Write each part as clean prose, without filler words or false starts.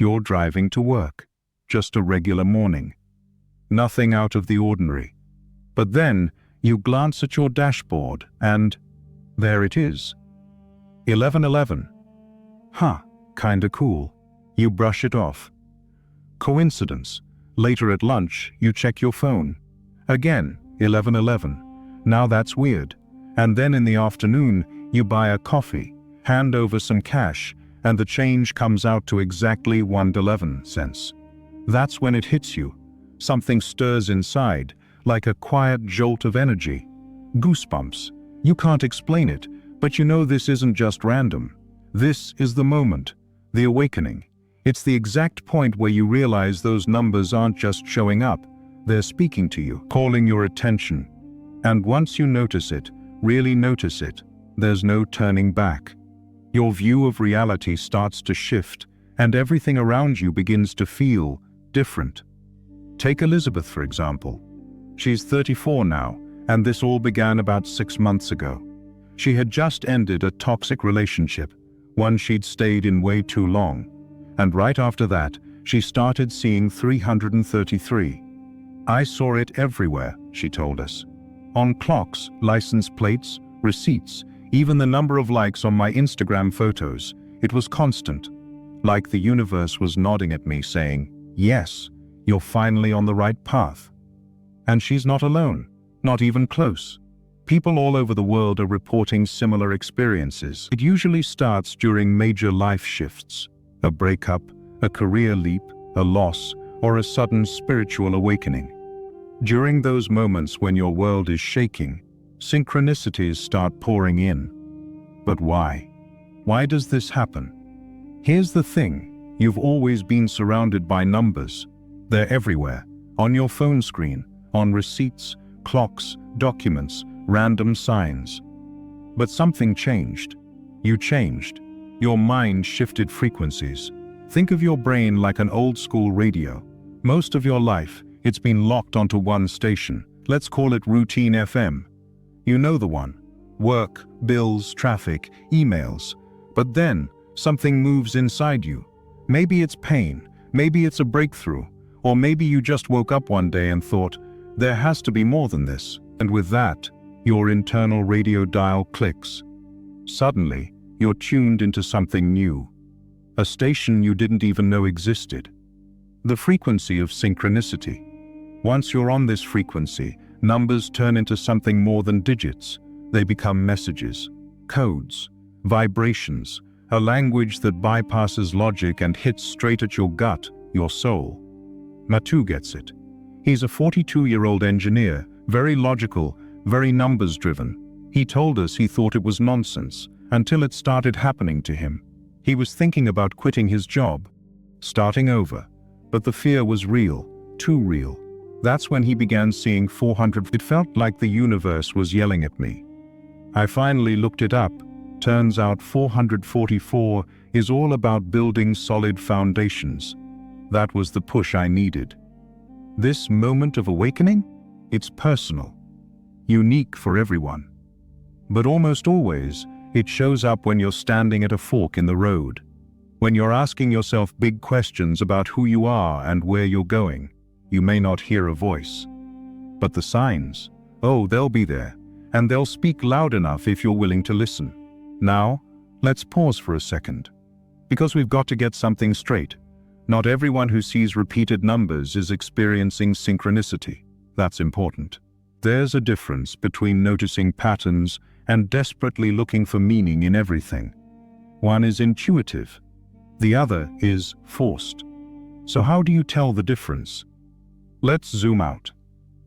You're driving to work. Just a regular morning. Nothing out of the ordinary. But then you glance at your dashboard and there it is. 11:11. Kinda cool. You brush it off. Coincidence. Later at lunch, you check your phone. Again, 11:11. Now that's weird. And then in the afternoon, you buy a coffee, hand over some cash, and the change comes out to exactly 1.11 cents. That's when it hits you. Something stirs inside, like a quiet jolt of energy. Goosebumps. You can't explain it, but you know this isn't just random. This is the moment, the awakening. It's the exact point where you realize those numbers aren't just showing up, they're speaking to you, calling your attention. And once you notice it, really notice it, there's no turning back. Your view of reality starts to shift, and everything around you begins to feel different. Take Elizabeth, for example. She's 34 now, and this all began about 6 months ago. She had just ended a toxic relationship, one she'd stayed in way too long. And right after that, she started seeing 333. I saw it everywhere, she told us. On clocks, license plates, receipts, even the number of likes on my Instagram photos. It was constant. Like the universe was nodding at me saying, yes, you're finally on the right path. And she's not alone, not even close. People all over the world are reporting similar experiences. It usually starts during major life shifts. A breakup, a career leap, a loss, or a sudden spiritual awakening. During those moments when your world is shaking, synchronicities start pouring in. But why? Why does this happen? Here's the thing, you've always been surrounded by numbers. They're everywhere, on your phone screen, on receipts, clocks, documents, random signs. But something changed. You changed. Your mind shifted frequencies. Think of your brain like an old-school radio. Most of your life, it's been locked onto one station. Let's call it routine FM. You know the one. Work, bills, traffic, emails. But then, something moves inside you. Maybe it's pain, maybe it's a breakthrough, or maybe you just woke up one day and thought, there has to be more than this. And with that, your internal radio dial clicks. Suddenly, you're tuned into something new. A station you didn't even know existed. The frequency of synchronicity. Once you're on this frequency, numbers turn into something more than digits. They become messages, codes, vibrations, a language that bypasses logic and hits straight at your gut, your soul. Matu gets it. He's a 42-year-old engineer, very logical, very numbers-driven. He told us he thought it was nonsense, until it started happening to him. He was thinking about quitting his job, starting over, but the fear was real, too real. That's when he began seeing 400. It felt like the universe was yelling at me. I finally looked it up. Turns out 444 is all about building solid foundations. That was the push I needed. This moment of awakening? It's personal, unique for everyone. But almost always, it shows up when you're standing at a fork in the road, when you're asking yourself big questions about who you are and where you're going. You may not hear a voice. But the signs, oh, they'll be there, and they'll speak loud enough if you're willing to listen. Now, let's pause for a second, because we've got to get something straight. Not everyone who sees repeated numbers is experiencing synchronicity. That's important. There's a difference between noticing patterns and desperately looking for meaning in everything. One is intuitive, the other is forced. So how do you tell the difference? Let's zoom out.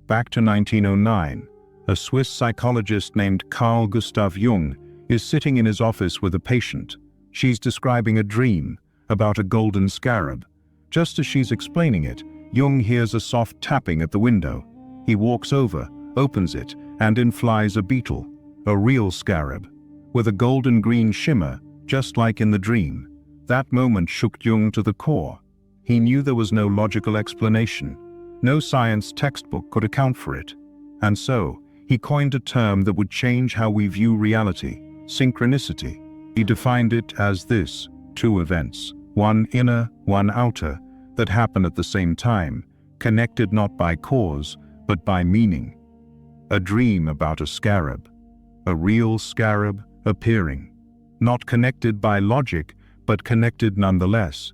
Back to 1909, a Swiss psychologist named Carl Gustav Jung is sitting in his office with a patient. She's describing a dream about a golden scarab. Just as she's explaining it, Jung hears a soft tapping at the window. He walks over, opens it, and in flies a beetle, a real scarab, with a golden-green shimmer, just like in the dream. That moment shook Jung to the core. He knew there was no logical explanation. No science textbook could account for it. And so, he coined a term that would change how we view reality, synchronicity. He defined it as this: two events, one inner, one outer, that happen at the same time, connected not by cause, but by meaning. A dream about a scarab, a real scarab appearing, not connected by logic, but connected nonetheless.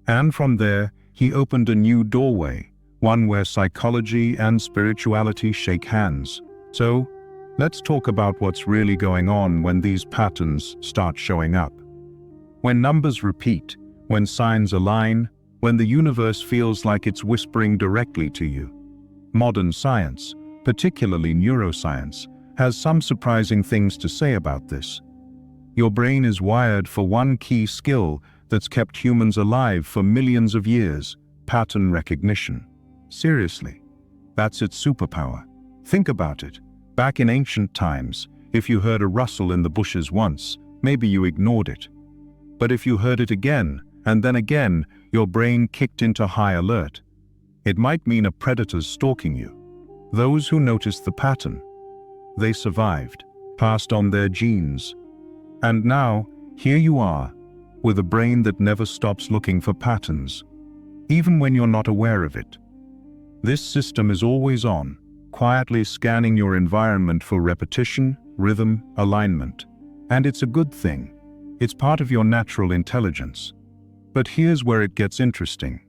And from there, he opened a new doorway, one where psychology and spirituality shake hands. So, let's talk about what's really going on when these patterns start showing up. When numbers repeat, when signs align, when the universe feels like it's whispering directly to you. Modern science, particularly neuroscience, has some surprising things to say about this. Your brain is wired for one key skill that's kept humans alive for millions of years: pattern recognition. Seriously, that's its superpower. Think about it. Back in ancient times, if you heard a rustle in the bushes once, maybe you ignored it. But if you heard it again, and then again, your brain kicked into high alert. It might mean a predator's stalking you. Those who noticed the pattern, they survived, passed on their genes. And now, here you are, with a brain that never stops looking for patterns, even when you're not aware of it. This system is always on, quietly scanning your environment for repetition, rhythm, alignment. And it's a good thing. It's part of your natural intelligence. But here's where it gets interesting.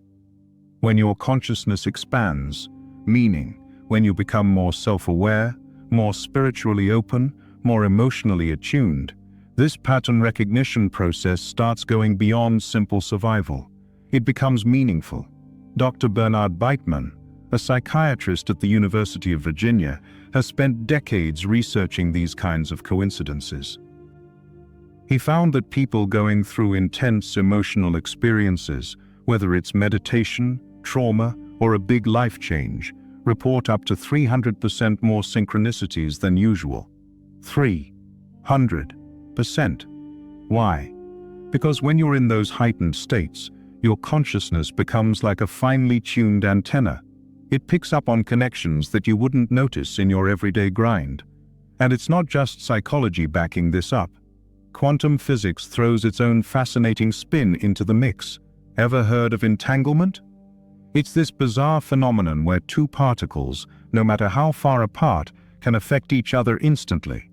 When your consciousness expands, meaning when you become more self-aware, more spiritually open, more emotionally attuned, this pattern recognition process starts going beyond simple survival. It becomes meaningful. Dr. Bernard Beitman, a psychiatrist at the University of Virginia, has spent decades researching these kinds of coincidences. He found that people going through intense emotional experiences, whether it's meditation, trauma, or a big life change, report up to 300% more synchronicities than usual. 300%. Why? Because when you're in those heightened states, your consciousness becomes like a finely tuned antenna. It picks up on connections that you wouldn't notice in your everyday grind. And it's not just psychology backing this up. Quantum physics throws its own fascinating spin into the mix. Ever heard of entanglement? It's this bizarre phenomenon where two particles, no matter how far apart, can affect each other instantly.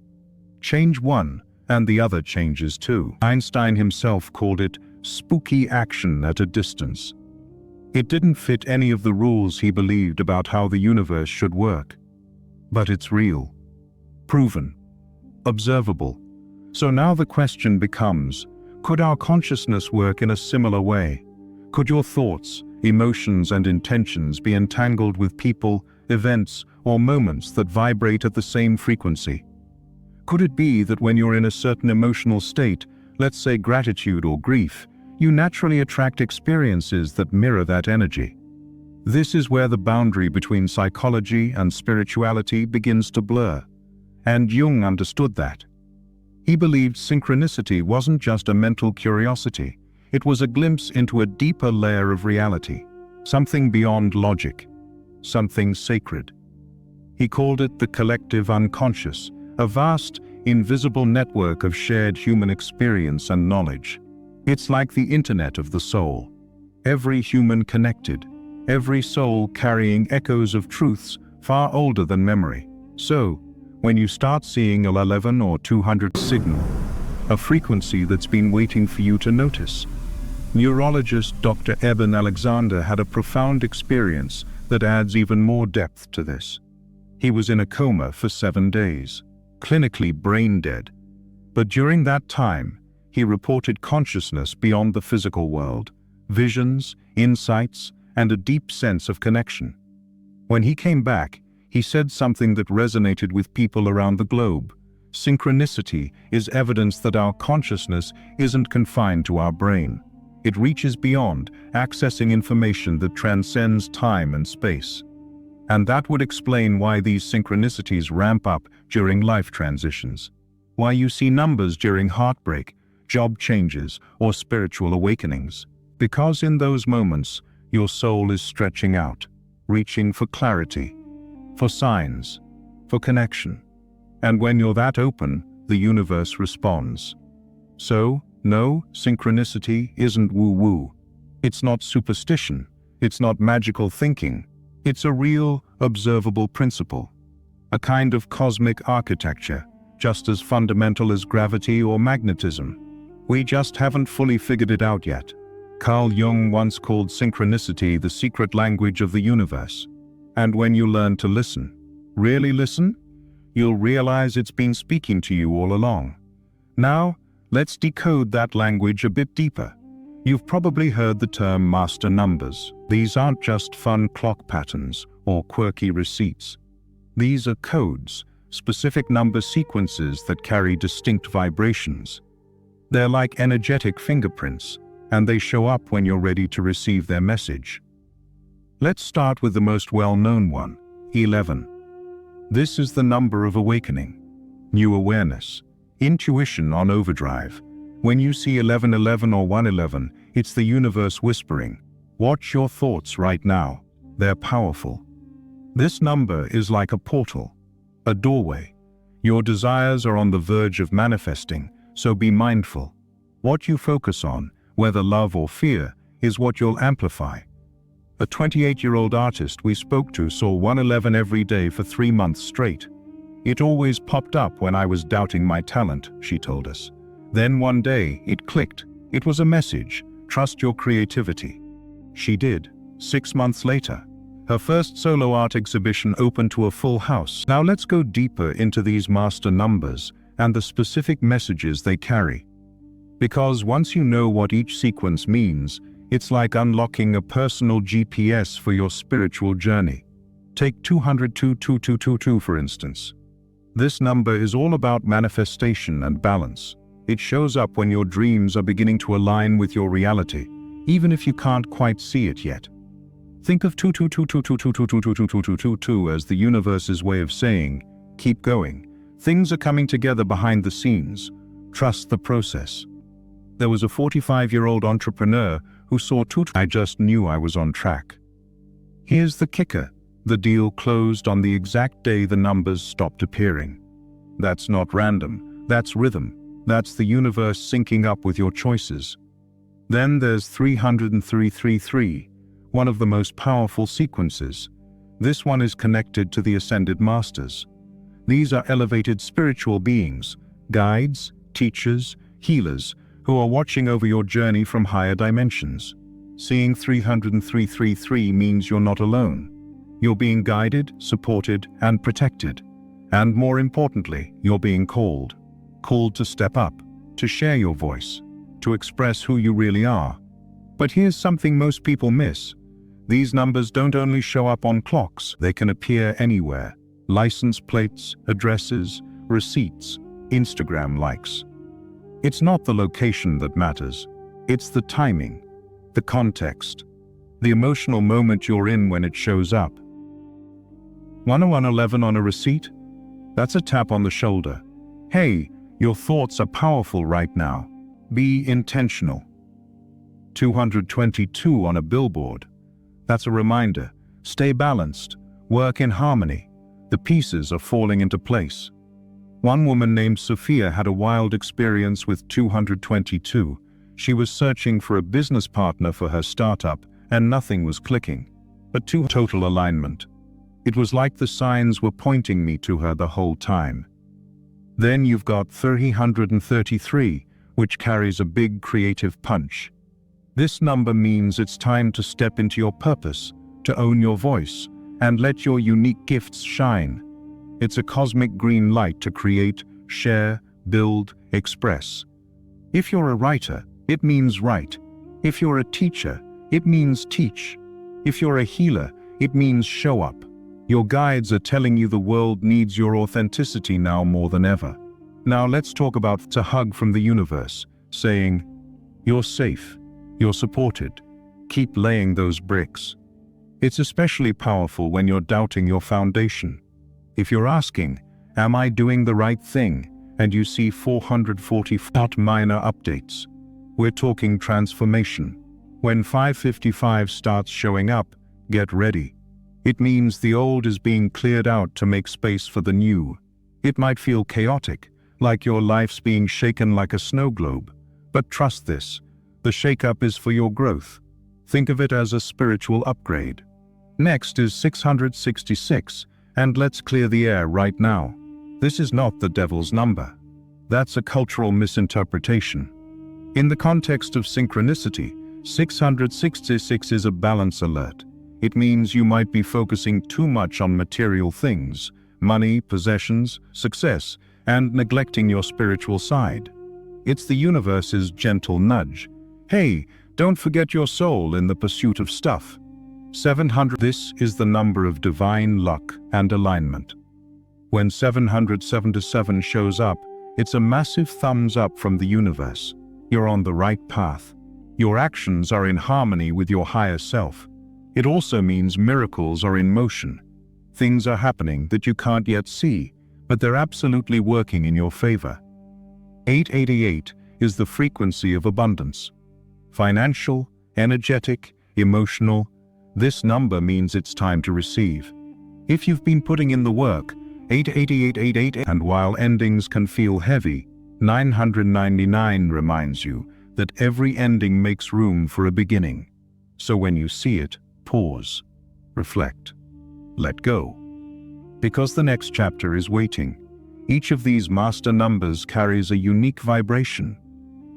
Change one, and the other changes too. Einstein himself called it spooky action at a distance. It didn't fit any of the rules he believed about how the universe should work. But it's real, proven, observable. So now the question becomes, could our consciousness work in a similar way? Could your thoughts, emotions, and intentions be entangled with people, events, or moments that vibrate at the same frequency? Could it be that when you're in a certain emotional state, let's say gratitude or grief, you naturally attract experiences that mirror that energy? This is where the boundary between psychology and spirituality begins to blur. And Jung understood that. He believed synchronicity wasn't just a mental curiosity. It was a glimpse into a deeper layer of reality, something beyond logic, something sacred. He called it the collective unconscious, a vast, invisible network of shared human experience and knowledge. It's like the internet of the soul. Every human connected, every soul carrying echoes of truths far older than memory. So, when you start seeing a 11 or 200 signal, a frequency that's been waiting for you to notice. Neurologist Dr. Eben Alexander had a profound experience that adds even more depth to this. He was in a coma for 7 days, clinically brain dead. But during that time, he reported consciousness beyond the physical world, visions, insights, and a deep sense of connection. When he came back, he said something that resonated with people around the globe. Synchronicity is evidence that our consciousness isn't confined to our brain. It reaches beyond, accessing information that transcends time and space. And that would explain why these synchronicities ramp up during life transitions. Why you see numbers during heartbreak, job changes, or spiritual awakenings. Because in those moments, your soul is stretching out, reaching for clarity, for signs, for connection. And when you're that open, the universe responds. So, No, synchronicity isn't woo-woo. It's not superstition. It's not magical thinking. It's a real, observable principle. A kind of cosmic architecture, just as fundamental as gravity or magnetism. We just haven't fully figured it out yet. Carl Jung once called synchronicity the secret language of the universe. And when you learn to listen, really listen, you'll realize it's been speaking to you all along. Now, let's decode that language a bit deeper. You've probably heard the term master numbers. These aren't just fun clock patterns or quirky receipts. These are codes, specific number sequences that carry distinct vibrations. They're like energetic fingerprints, and they show up when you're ready to receive their message. Let's start with the most well-known one, 11. This is the number of awakening, new awareness, intuition on overdrive. When you see 1111 or 111, it's the universe whispering, "Watch your thoughts right now. They're powerful." This number is like a portal, a doorway. Your desires are on the verge of manifesting, so be mindful. What you focus on, whether love or fear, is what you'll amplify. A 28-year-old artist we spoke to saw 111 every day for 3 months straight. "It always popped up when I was doubting my talent," she told us. "Then one day, it clicked. It was a message, trust your creativity." She did. 6 months later, her first solo art exhibition opened to a full house. Now let's go deeper into these master numbers and the specific messages they carry. Because once you know what each sequence means, it's like unlocking a personal GPS for your spiritual journey. Take 2022222 for instance. This number is all about manifestation and balance. It shows up when your dreams are beginning to align with your reality, even if you can't quite see it yet. Think of 22222222222 as the universe's way of saying, keep going. Things are coming together behind the scenes. Trust the process. There was a 45-year-old entrepreneur who saw I just knew I was on track. Here's the kicker. The deal closed on the exact day the numbers stopped appearing. That's not random. That's rhythm. That's the universe syncing up with your choices. Then there's 333, one of the most powerful sequences. This one is connected to the Ascended Masters. These are elevated spiritual beings, guides, teachers, healers, who are watching over your journey from higher dimensions. Seeing 333 means you're not alone. You're being guided, supported, and protected. And more importantly, you're being called. Called to step up, to share your voice, to express who you really are. But here's something most people miss. These numbers don't only show up on clocks, they can appear anywhere. License plates, addresses, receipts, Instagram likes. It's not the location that matters. It's the timing, the context, the emotional moment you're in when it shows up. 111 on a receipt? That's a tap on the shoulder. Hey, your thoughts are powerful right now. Be intentional. 222 on a billboard. That's a reminder. Stay balanced. Work in harmony. The pieces are falling into place. One woman named Sophia had a wild experience with 222. She was searching for a business partner for her startup, and nothing was clicking. But total alignment. It was like the signs were pointing me to her the whole time. Then you've got 333, which carries a big creative punch. This number means it's time to step into your purpose, to own your voice, and let your unique gifts shine. It's a cosmic green light to create, share, build, express. If you're a writer, it means write. If you're a teacher, it means teach. If you're a healer, it means show up. Your guides are telling you the world needs your authenticity now more than ever. Now let's talk about a hug from the universe, saying, you're safe, you're supported, keep laying those bricks. It's especially powerful when you're doubting your foundation. If you're asking, am I doing the right thing, and you see 440 minor updates, we're talking transformation. When 555 starts showing up, get ready. It means the old is being cleared out to make space for the new. It might feel chaotic, like your life's being shaken like a snow globe, But trust this, the shake-up is for your growth. Think of it as a spiritual upgrade. Next is 666, and let's clear the air right now. This is not the devil's number. That's a cultural misinterpretation. In the context of synchronicity, 666 is a balance alert. It means you might be focusing too much on material things, money, possessions, success, and neglecting your spiritual side. It's the universe's gentle nudge. Hey, don't forget your soul in the pursuit of stuff. 700. This is the number of divine luck and alignment. When 777 shows up, it's a massive thumbs up from the universe. You're on the right path. Your actions are in harmony with your higher self. It also means miracles are in motion. Things are happening that you can't yet see, but they're absolutely working in your favor. 888 is the frequency of abundance. Financial, energetic, emotional. This number means it's time to receive. If you've been putting in the work, 88888, and while endings can feel heavy, 999 reminds you that every ending makes room for a beginning. So when you see it, pause, reflect, let go. Because the next chapter is waiting. Each of these master numbers carries a unique vibration.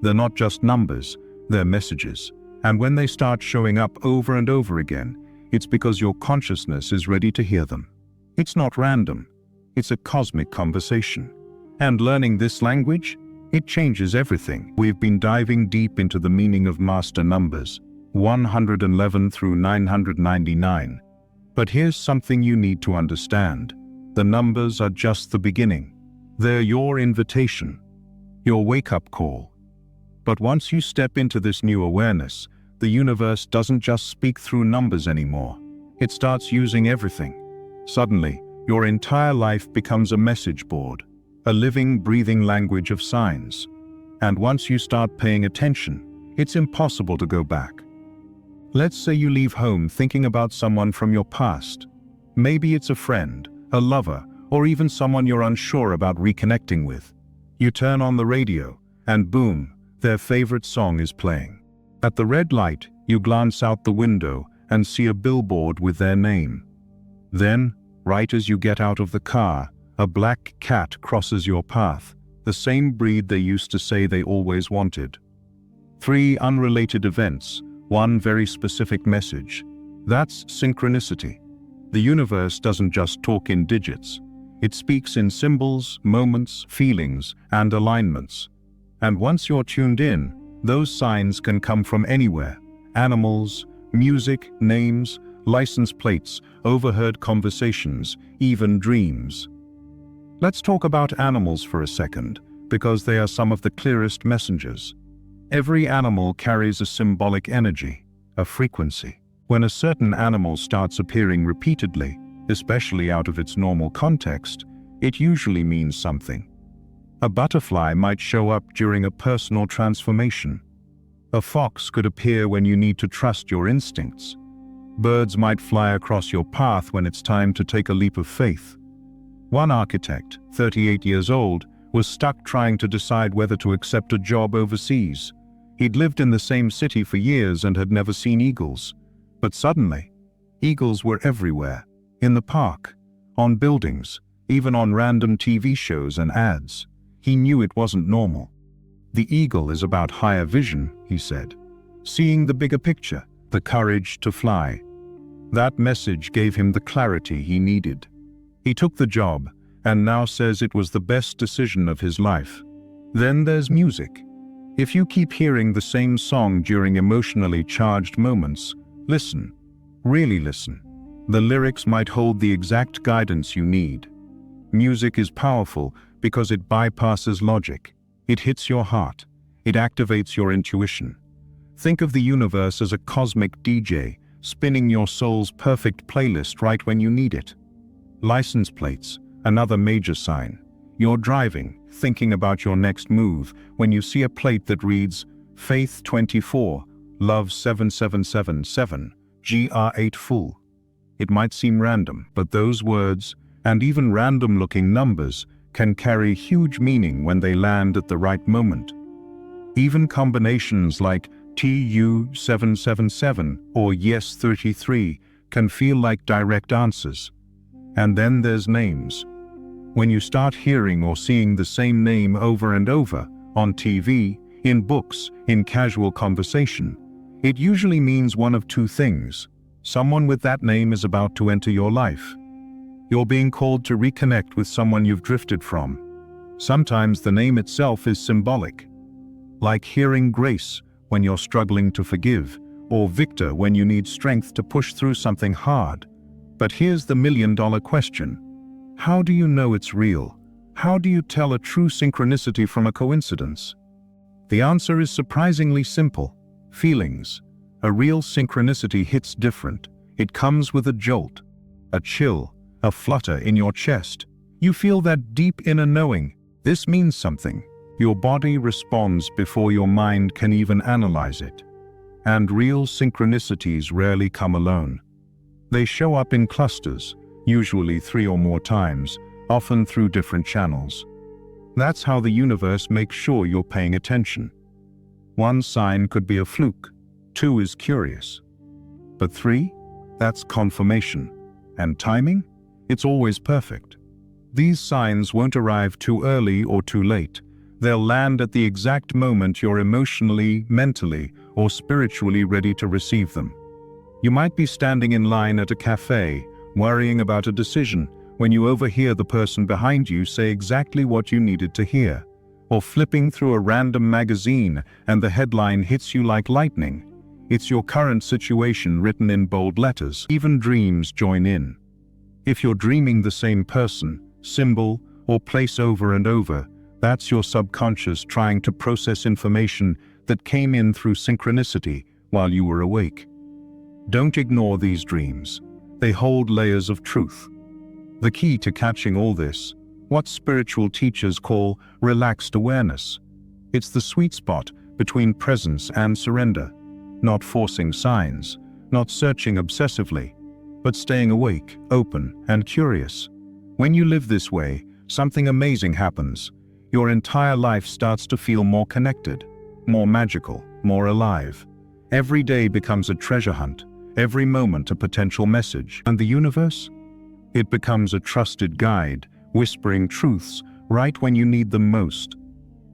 They're not just numbers, they're messages. And when they start showing up over and over again, it's because your consciousness is ready to hear them. It's not random. It's a cosmic conversation. And learning this language, it changes everything. We've been diving deep into the meaning of master numbers, 111 through 999. But here's something you need to understand. The numbers are just the beginning. They're your invitation, your wake-up call. But once you step into this new awareness, the universe doesn't just speak through numbers anymore. It starts using everything. Suddenly, your entire life becomes a message board, a living, breathing language of signs. And once you start paying attention, it's impossible to go back. Let's say you leave home thinking about someone from your past. Maybe it's a friend, a lover, or even someone you're unsure about reconnecting with. You turn on the radio, and boom, their favorite song is playing. At the red light, you glance out the window and see a billboard with their name. Then, right as you get out of the car, a black cat crosses your path, the same breed they used to say they always wanted. 3 unrelated events, 1 very specific message. That's synchronicity. The universe doesn't just talk in digits. It speaks in symbols, moments, feelings, and alignments. And once you're tuned in, those signs can come from anywhere. Animals, music, names, license plates, overheard conversations, even dreams. Let's talk about animals for a second, because they are some of the clearest messengers. Every animal carries a symbolic energy, a frequency. When a certain animal starts appearing repeatedly, especially out of its normal context, it usually means something. A butterfly might show up during a personal transformation. A fox could appear when you need to trust your instincts. Birds might fly across your path when it's time to take a leap of faith. One architect, 38 years old, was stuck trying to decide whether to accept a job overseas. He'd lived in the same city for years and had never seen eagles. But suddenly, eagles were everywhere, in the park, on buildings, even on random TV shows and ads. He knew it wasn't normal. The eagle is about higher vision, he said. Seeing the bigger picture, the courage to fly. That message gave him the clarity he needed. He took the job, and now says it was the best decision of his life. Then there's music. If you keep hearing the same song during emotionally charged moments, listen. Really listen. The lyrics might hold the exact guidance you need. Music is powerful because it bypasses logic. It hits your heart. It activates your intuition. Think of the universe as a cosmic DJ, spinning your soul's perfect playlist right when you need it. License plates, another major sign. You're driving, thinking about your next move, when you see a plate that reads, Faith 24, Love 7777, GR8 Full. It might seem random, but those words, and even random-looking numbers, can carry huge meaning when they land at the right moment. Even combinations like TU777 or Yes33 can feel like direct answers. And then there's names. When you start hearing or seeing the same name over and over, on TV, in books, in casual conversation, it usually means one of two things. Someone with that name is about to enter your life. You're being called to reconnect with someone you've drifted from. Sometimes the name itself is symbolic, like hearing Grace when you're struggling to forgive, or Victor when you need strength to push through something hard. But here's the million-dollar question. How do you know it's real? How do you tell a true synchronicity from a coincidence? The answer is surprisingly simple. Feelings. A real synchronicity hits different. It comes with a jolt, a chill, a flutter in your chest. You feel that deep inner knowing. This means something. Your body responds before your mind can even analyze it. And real synchronicities rarely come alone. They show up in clusters, usually 3 or more times, often through different channels. That's how the universe makes sure you're paying attention. 1 sign could be a fluke, 2 is curious. But 3? That's confirmation. And timing? It's always perfect. These signs won't arrive too early or too late. They'll land at the exact moment you're emotionally, mentally, or spiritually ready to receive them. You might be standing in line at a cafe, worrying about a decision, when you overhear the person behind you say exactly what you needed to hear. Or flipping through a random magazine and the headline hits you like lightning. It's your current situation written in bold letters. Even dreams join in. If you're dreaming the same person, symbol, or place over and over, that's your subconscious trying to process information that came in through synchronicity while you were awake. Don't ignore these dreams. They hold layers of truth. The key to catching all this, what spiritual teachers call relaxed awareness. It's the sweet spot between presence and surrender, not forcing signs, not searching obsessively, but staying awake, open, and curious. When you live this way, something amazing happens. Your entire life starts to feel more connected, more magical, more alive. Every day becomes a treasure hunt, every moment a potential message. And the universe? It becomes a trusted guide, whispering truths right when you need them most.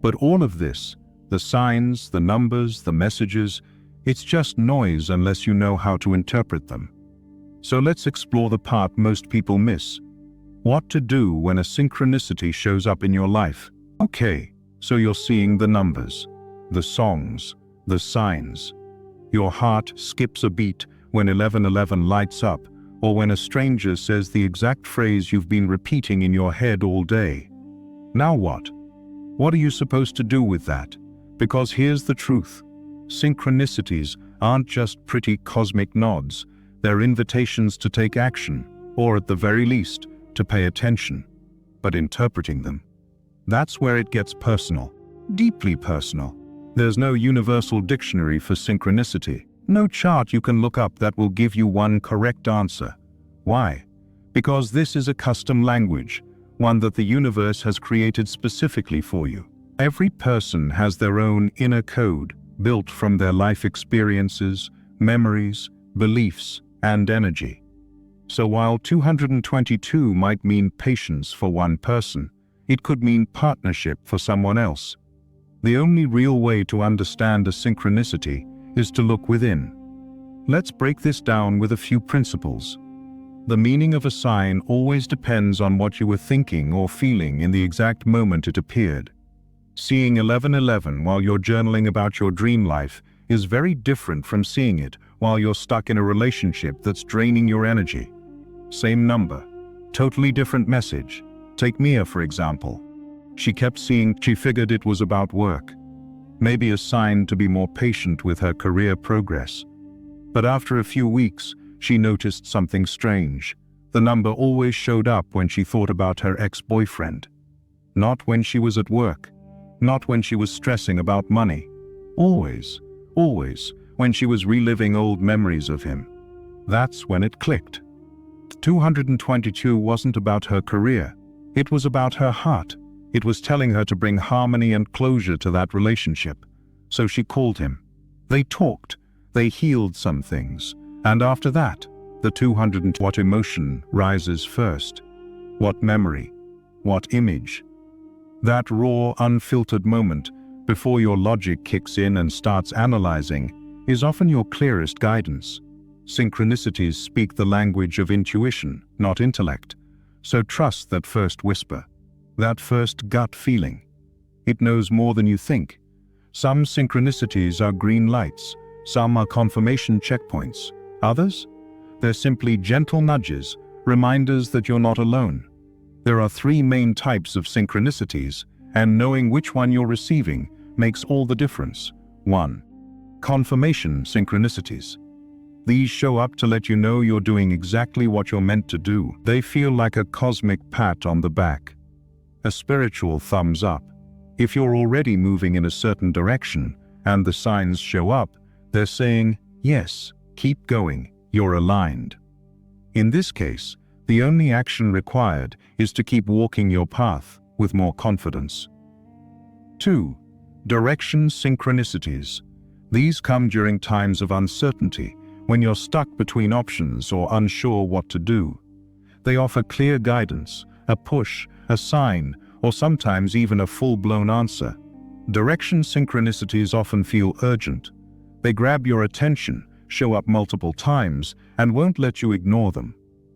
But all of this, the signs, the numbers, the messages, it's just noise unless you know how to interpret them. So let's explore the part most people miss. What to do when a synchronicity shows up in your life. Okay, so you're seeing the numbers, the songs, the signs. Your heart skips a beat when 1111 lights up, or when a stranger says the exact phrase you've been repeating in your head all day. Now what? What are you supposed to do with that? Because here's the truth. Synchronicities aren't just pretty cosmic nods. They're invitations to take action, or at the very least, to pay attention. But interpreting them, that's where it gets personal, deeply personal. There's no universal dictionary for synchronicity. No chart you can look up that will give you one correct answer. Why? Because this is a custom language, one that the universe has created specifically for you. Every person has their own inner code, built from their life experiences, memories, beliefs, and energy. So while 222 might mean patience for one person, it could mean partnership for someone else. The only real way to understand a synchronicity is to look within. Let's break this down with a few principles. The meaning of a sign always depends on what you were thinking or feeling in the exact moment it appeared. Seeing 1111 while you're journaling about your dream life is very different from seeing it while you're stuck in a relationship that's draining your energy. Same number, totally different message. Take Mia, for example. She kept seeing, she figured it was about work. Maybe a sign to be more patient with her career progress. But after a few weeks, she noticed something strange. The number always showed up when she thought about her ex-boyfriend. Not when she was at work. Not when she was stressing about money. Always when she was reliving old memories of him. That's when it clicked. 222 wasn't about her career. It was about her heart. It was telling her to bring harmony and closure to that relationship. so she called him. They talked, they healed some things, and after that, the 200 what emotion rises first? What memory? What image? That raw, unfiltered moment, before your logic kicks in and starts analyzing, is often your clearest guidance. Synchronicities speak the language of intuition, not intellect. So trust that first whisper, that first gut feeling. It knows more than you think. Some synchronicities are green lights, some are confirmation checkpoints. Others? They're simply gentle nudges, reminders that you're not alone. There are three main types of synchronicities, and knowing which one you're receiving makes all the difference. 1. Confirmation synchronicities. These show up to let you know you're doing exactly what you're meant to do. They feel like a cosmic pat on the back, a spiritual thumbs up. If you're already moving in a certain direction and the signs show up, they're saying, yes, keep going, you're aligned. In this case, the only action required is to keep walking your path with more confidence. 2. Direction synchronicities. These come during times of uncertainty, when you're stuck between options or unsure what to do. They offer clear guidance, a push, a sign, or sometimes even a full-blown answer. Direction synchronicities often feel urgent. They grab your attention, show up multiple times, and won't let you ignore them.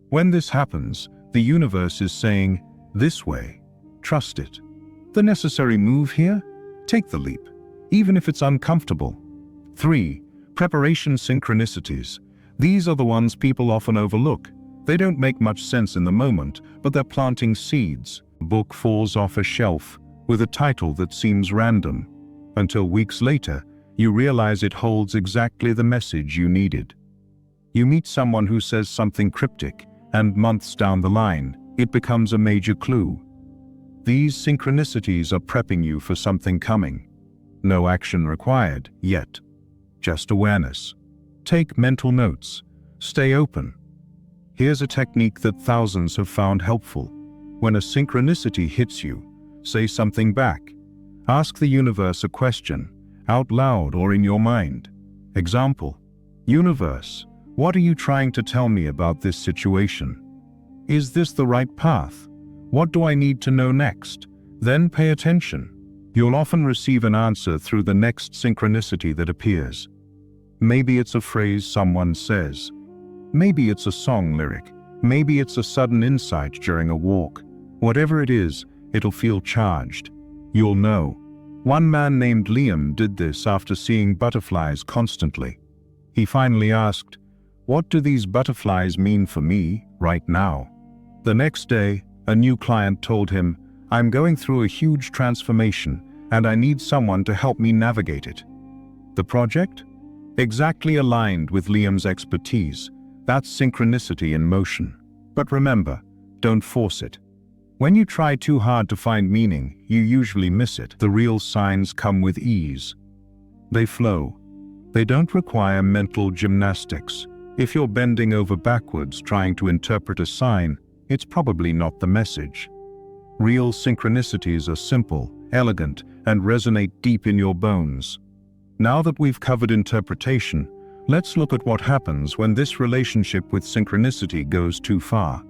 When this happens, the universe is saying, this way, trust it. The necessary move here? Take the leap, even if it's uncomfortable. 3. Preparation synchronicities. These are the ones people often overlook. They don't make much sense in the moment, but they're planting seeds. A book falls off a shelf with a title that seems random. Until weeks later, you realize it holds exactly the message you needed. You meet someone who says something cryptic, and months down the line, it becomes a major clue. These synchronicities are prepping you for something coming. No action required, yet. Just awareness. Take mental notes. Stay open. Here's a technique that thousands have found helpful. When a synchronicity hits you, say something back. Ask the universe a question, out loud or in your mind. Example: Universe, what are you trying to tell me about this situation? Is this the right path? What do I need to know next? Then pay attention. You'll often receive an answer through the next synchronicity that appears. Maybe it's a phrase someone says. Maybe it's a song lyric. Maybe it's a sudden insight during a walk. Whatever it is, it'll feel charged. You'll know. One man named Liam did this after seeing butterflies constantly. He finally asked, "What do these butterflies mean for me right now?" The next day, a new client told him, "I'm going through a huge transformation and I need someone to help me navigate it." The project? Exactly aligned with Liam's expertise. That's synchronicity in motion. But remember, don't force it. When you try too hard to find meaning, you usually miss it. The real signs come with ease. They flow. They don't require mental gymnastics. If you're bending over backwards trying to interpret a sign, it's probably not the message. Real synchronicities are simple, elegant, and resonate deep in your bones. Now that we've covered interpretation, let's look at what happens when this relationship with synchronicity goes too far.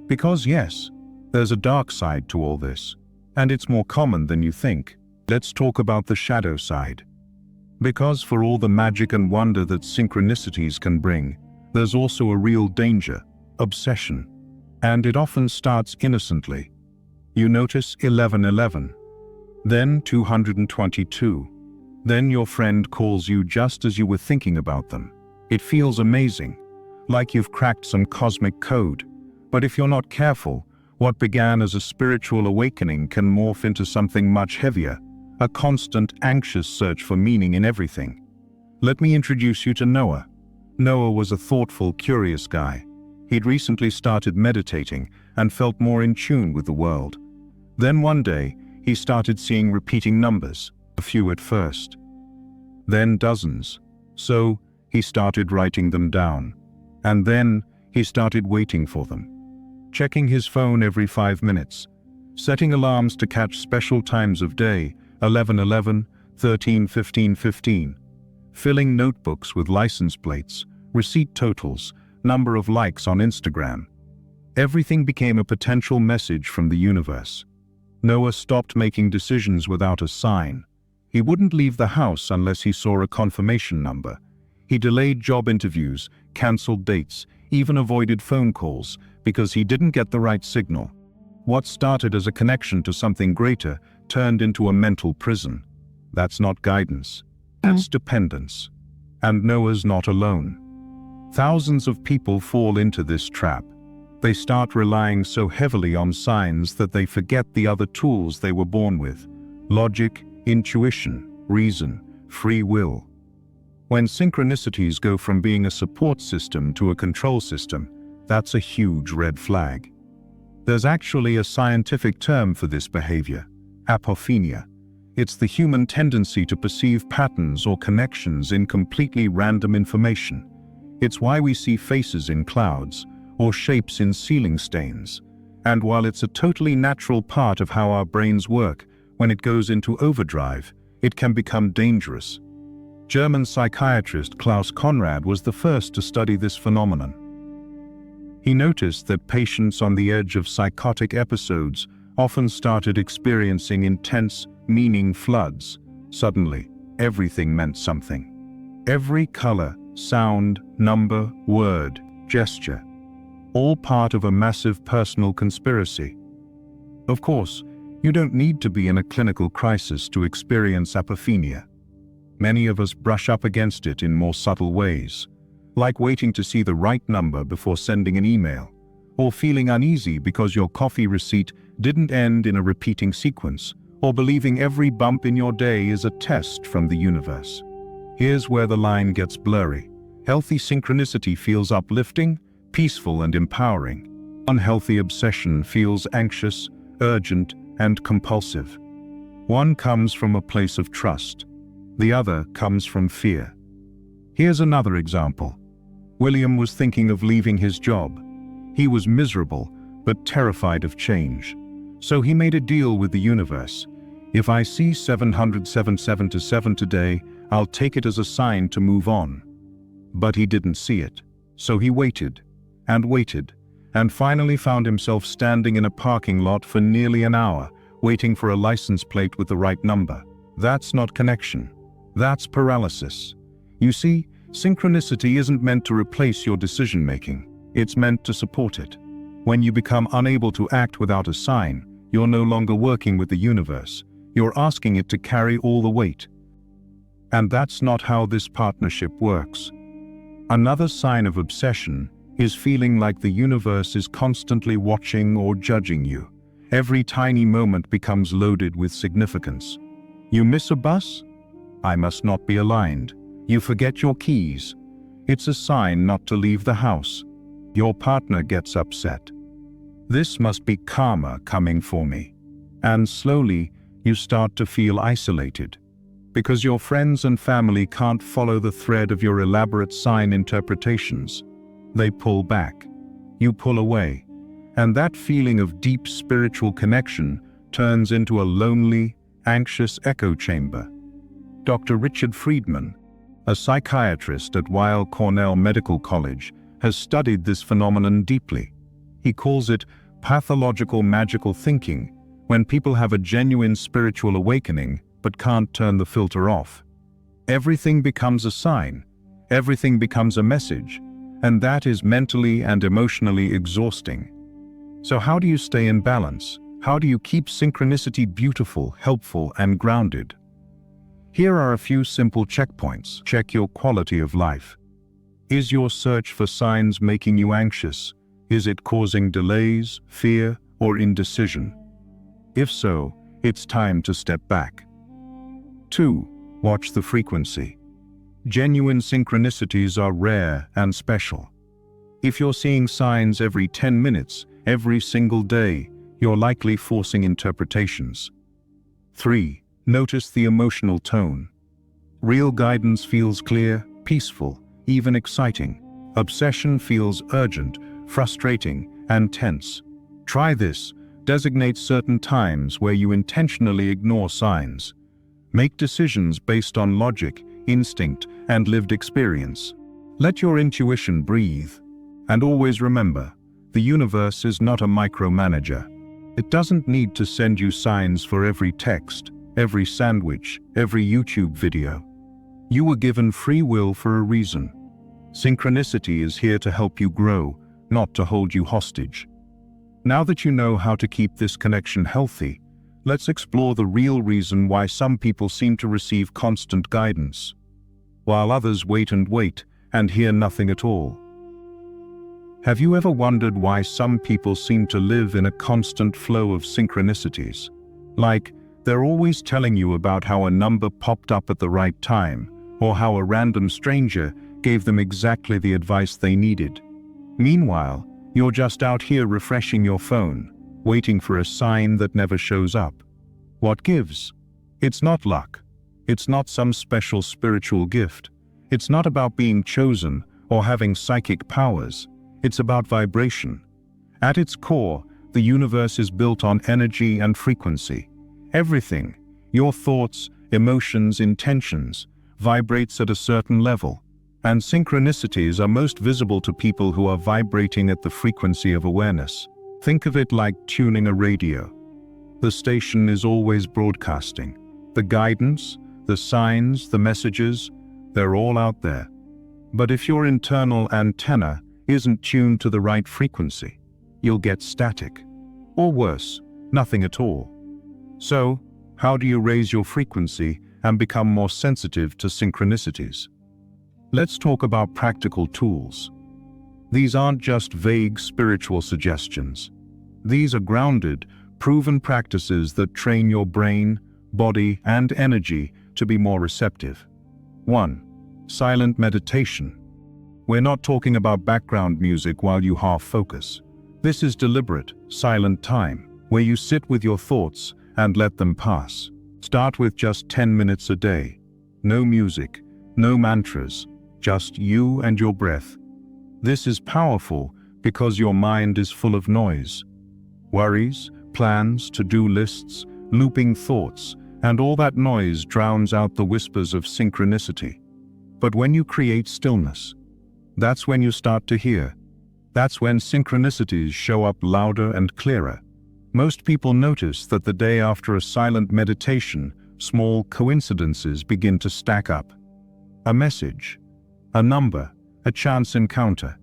Because yes, there's a dark side to all this, and it's more common than you think. Let's talk about the shadow side. Because for all the magic and wonder that synchronicities can bring, there's also a real danger, obsession. And it often starts innocently. You notice 1111, then 222. Then your friend calls you just as you were thinking about them. It feels amazing, like you've cracked some cosmic code. But if you're not careful, what began as a spiritual awakening can morph into something much heavier, a constant, anxious search for meaning in everything. Let me introduce you to Noah. Noah was a thoughtful, curious guy. He'd recently started meditating and felt more in tune with the world. Then one day, he started seeing repeating numbers, a few at first, then dozens. So he started writing them down. And then he started waiting for them, checking his phone every 5 minutes, setting alarms to catch special times of day, 11:11, 13 15 15, filling notebooks with license plates, receipt totals, number of likes on Instagram. Everything became a potential message from the universe. Noah stopped making decisions without a sign. He wouldn't leave the house unless he saw a confirmation number. He delayed job interviews, cancelled dates, even avoided phone calls because he didn't get the right signal. What started as a connection to something greater turned into a mental prison. That's not guidance. That's dependence. And Noah's not alone. Thousands of people fall into this trap. They start relying so heavily on signs that they forget the other tools they were born with: logic, intuition, reason, free will. When synchronicities go from being a support system to a control system, that's a huge red flag. There's actually a scientific term for this behavior: apophenia. It's the human tendency to perceive patterns or connections in completely random information. It's why we see faces in clouds or shapes in ceiling stains. And while it's a totally natural part of how our brains work, when it goes into overdrive, it can become dangerous. German psychiatrist Klaus Conrad was the first to study this phenomenon. He noticed that patients on the edge of psychotic episodes often started experiencing intense, meaning floods. Suddenly, everything meant something. Every color, sound, number, word, gesture, all part of a massive personal conspiracy. Of course, you don't need to be in a clinical crisis to experience apophenia. Many of us brush up against it in more subtle ways, like waiting to see the right number before sending an email, or feeling uneasy because your coffee receipt didn't end in a repeating sequence, or believing every bump in your day is a test from the universe. Here's where the line gets blurry. Healthy synchronicity feels uplifting, peaceful, and empowering. Unhealthy obsession feels anxious, urgent, and compulsive. One comes from a place of trust. The other comes from fear. Here's another example. William was thinking of leaving his job. He was miserable, but terrified of change. So he made a deal with the universe. If I see 777 today, I'll take it as a sign to move on. But he didn't see it. So he waited, and finally found himself standing in a parking lot for nearly an hour, waiting for a license plate with the right number. That's not connection. That's paralysis. You see, synchronicity isn't meant to replace your decision-making. It's meant to support it. When you become unable to act without a sign, you're no longer working with the universe. You're asking it to carry all the weight. And that's not how this partnership works. Another sign of obsession is feeling like the universe is constantly watching or judging you. Every tiny moment becomes loaded with significance. You miss a bus? I must not be aligned. You forget your keys. It's a sign not to leave the house. Your partner gets upset. This must be karma coming for me. And slowly, you start to feel isolated. Because your friends and family can't follow the thread of your elaborate sign interpretations. They pull back. You pull away. And that feeling of deep spiritual connection turns into a lonely, anxious echo chamber. Dr. Richard Friedman, a psychiatrist at Weill Cornell Medical College, has studied this phenomenon deeply. He calls it pathological magical thinking, when people have a genuine spiritual awakening but can't turn the filter off. Everything becomes a sign, everything becomes a message, and that is mentally and emotionally exhausting. So how do you stay in balance? How do you keep synchronicity beautiful, helpful, and grounded? Here are a few simple checkpoints. Check your quality of life. Is your search for signs making you anxious? Is it causing delays, fear, or indecision? If so, it's time to step back. 2. Watch the frequency. Genuine synchronicities are rare and special. If you're seeing signs every 10 minutes, every single day, you're likely forcing interpretations. 3. Notice the emotional tone. Real guidance feels clear, peaceful, even exciting. Obsession feels urgent, frustrating, and tense. Try this. Designate certain times where you intentionally ignore signs. Make decisions based on logic, instinct, and lived experience. Let your intuition breathe. And always remember, the universe is not a micromanager. It doesn't need to send you signs for every text, every sandwich, every YouTube video. You were given free will for a reason. Synchronicity is here to help you grow, not to hold you hostage. Now that you know how to keep this connection healthy, let's explore the real reason why some people seem to receive constant guidance, while others wait and hear nothing at all. Have you ever wondered why some people seem to live in a constant flow of synchronicities? Like, they're always telling you about how a number popped up at the right time, or how a random stranger gave them exactly the advice they needed. Meanwhile, you're just out here refreshing your phone, waiting for a sign that never shows up. What gives? It's not luck. It's not some special spiritual gift. It's not about being chosen or having psychic powers. It's about vibration. At its core, the universe is built on energy and frequency. Everything, your thoughts, emotions, intentions, vibrates at a certain level. And synchronicities are most visible to people who are vibrating at the frequency of awareness. Think of it like tuning a radio. The station is always broadcasting. The guidance, the signs, the messages, they're all out there. But if your internal antenna isn't tuned to the right frequency, you'll get static. Or worse, nothing at all. So, how do you raise your frequency and become more sensitive to synchronicities? Let's talk about practical tools. These aren't just vague spiritual suggestions. These are grounded, proven practices that train your brain, body, and energy to be more receptive. 1. Silent meditation. We're not talking about background music while you half focus. This is deliberate, silent time, where you sit with your thoughts and let them pass. Start with just 10 minutes a day. No music, no mantras, just you and your breath. This is powerful because your mind is full of noise. Worries, plans, to-do lists, looping thoughts, and all that noise drowns out the whispers of synchronicity. But when you create stillness, that's when you start to hear. That's when synchronicities show up louder and clearer. Most people notice that the day after a silent meditation, small coincidences begin to stack up. A message, a number, a chance encounter.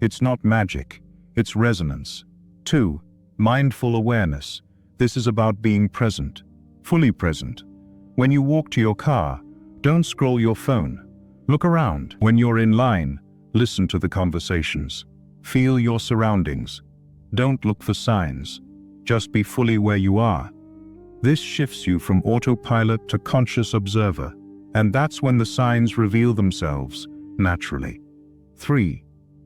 It's not magic, it's resonance. 2. Mindful awareness. This is about being present, fully present. When you walk to your car, don't scroll your phone. Look around. When you're in line, listen to the conversations. Feel your surroundings. Don't look for signs. Just be fully where you are. This shifts you from autopilot to conscious observer, and that's when the signs reveal themselves naturally. 3.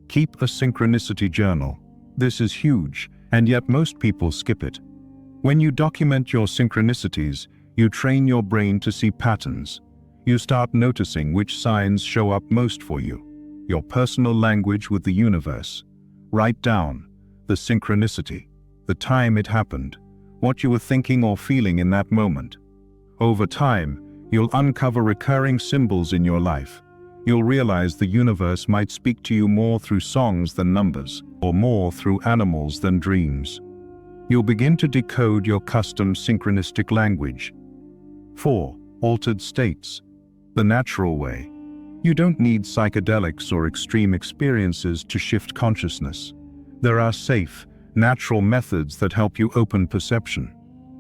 Keep a synchronicity journal. This is huge, and yet most people skip it. When you document your synchronicities, you train your brain to see patterns. You start noticing which signs show up most for you. Your personal language with the universe. Write down the synchronicity, the time it happened, what you were thinking or feeling in that moment. Over time, you'll uncover recurring symbols in your life. You'll realize the universe might speak to you more through songs than numbers, or more through animals than dreams. You'll begin to decode your custom synchronistic language. 4. Altered states. The natural way. You don't need psychedelics or extreme experiences to shift consciousness. There are safe, natural methods that help you open perception.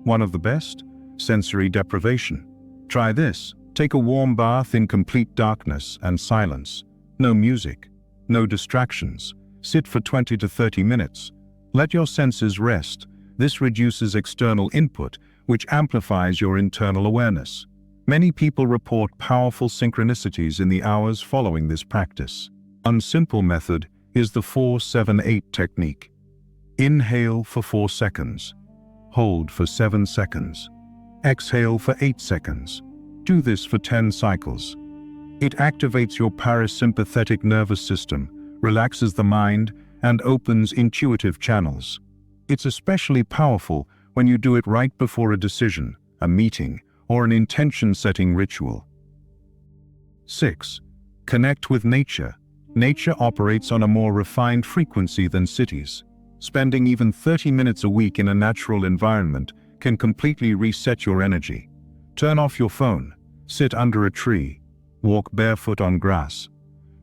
One of the best? Sensory deprivation. Try this. Take a warm bath in complete darkness and silence. No music, no distractions. Sit for 20 to 30 minutes. Let your senses rest. This reduces external input, which amplifies your internal awareness. Many people report powerful synchronicities in the hours following this practice. One simple method is the 4-7-8 technique. Inhale for 4 seconds. Hold for 7 seconds. Exhale for 8 seconds. Do this for 10 cycles. It activates your parasympathetic nervous system, relaxes the mind, and opens intuitive channels. It's especially powerful when you do it right before a decision, a meeting, or an intention-setting ritual. 6. Connect with nature. Nature operates on a more refined frequency than cities. Spending even 30 minutes a week in a natural environment can completely reset your energy. Turn off your phone, sit under a tree, walk barefoot on grass.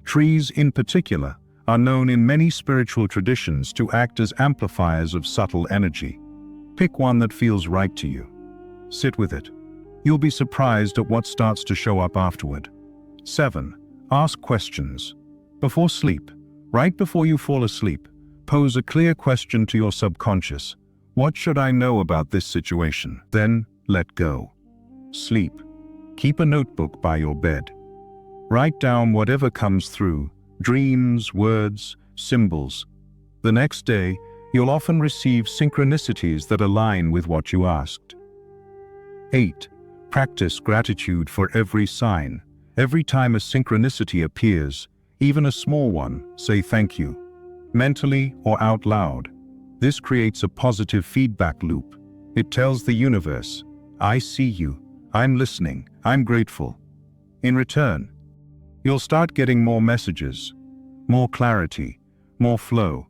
Trees, in particular, are known in many spiritual traditions to act as amplifiers of subtle energy. Pick one that feels right to you. Sit with it. You'll be surprised at what starts to show up afterward. 7. Ask questions. Before sleep, right before you fall asleep, pose a clear question to your subconscious. What should I know about this situation? Then, let go. Sleep. Keep a notebook by your bed. Write down whatever comes through, dreams, words, symbols. The next day, you'll often receive synchronicities that align with what you asked. 8. Practice gratitude for every sign. Every time a synchronicity appears, even a small one, say thank you, mentally or out loud. This creates a positive feedback loop. It tells the universe, I see you, I'm listening, I'm grateful. In return, you'll start getting more messages, more clarity, more flow.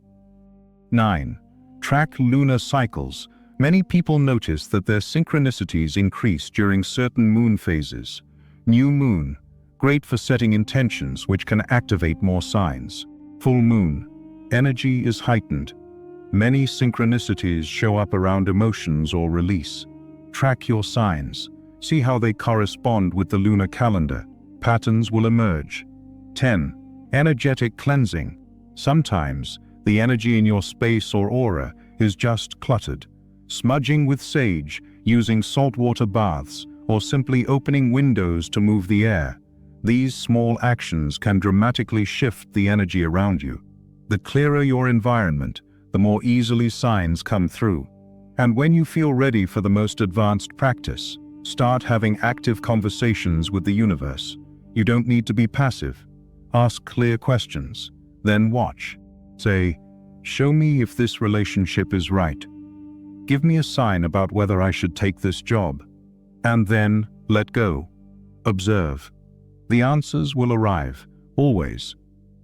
9. Track lunar cycles. Many people notice that their synchronicities increase during certain moon phases. New moon, great for setting intentions which can activate more signs. Full moon, energy is heightened. Many synchronicities show up around emotions or release. Track your signs. See how they correspond with the lunar calendar. Patterns will emerge. 10. Energetic cleansing. Sometimes, the energy in your space or aura is just cluttered. Smudging with sage, using saltwater baths, or simply opening windows to move the air. These small actions can dramatically shift the energy around you. The clearer your environment, the more easily signs come through. And when you feel ready for the most advanced practice, start having active conversations with the universe. You don't need to be passive. Ask clear questions, then watch. Say, show me if this relationship is right. Give me a sign about whether I should take this job. And then, let go. Observe. The answers will arrive, always.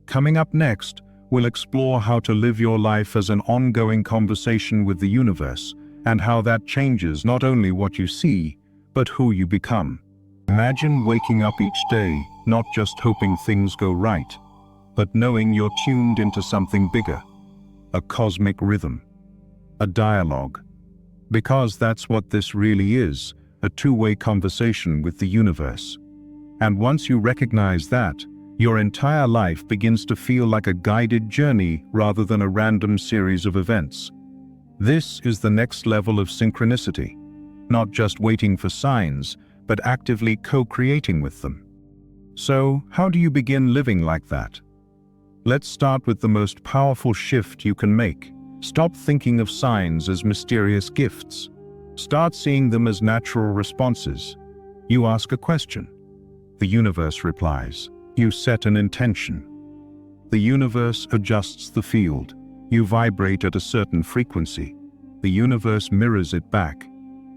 Coming up next, we'll explore how to live your life as an ongoing conversation with the universe, and how that changes not only what you see, but who you become. Imagine waking up each day, not just hoping things go right, but knowing you're tuned into something bigger, a cosmic rhythm, a dialogue. Because that's what this really is, a two-way conversation with the universe. And once you recognize that, your entire life begins to feel like a guided journey rather than a random series of events. This is the next level of synchronicity, not just waiting for signs, but actively co-creating with them. So, how do you begin living like that? Let's start with the most powerful shift you can make. Stop thinking of signs as mysterious gifts. Start seeing them as natural responses. You ask a question. The universe replies. You set an intention. The universe adjusts the field. You vibrate at a certain frequency. The universe mirrors it back.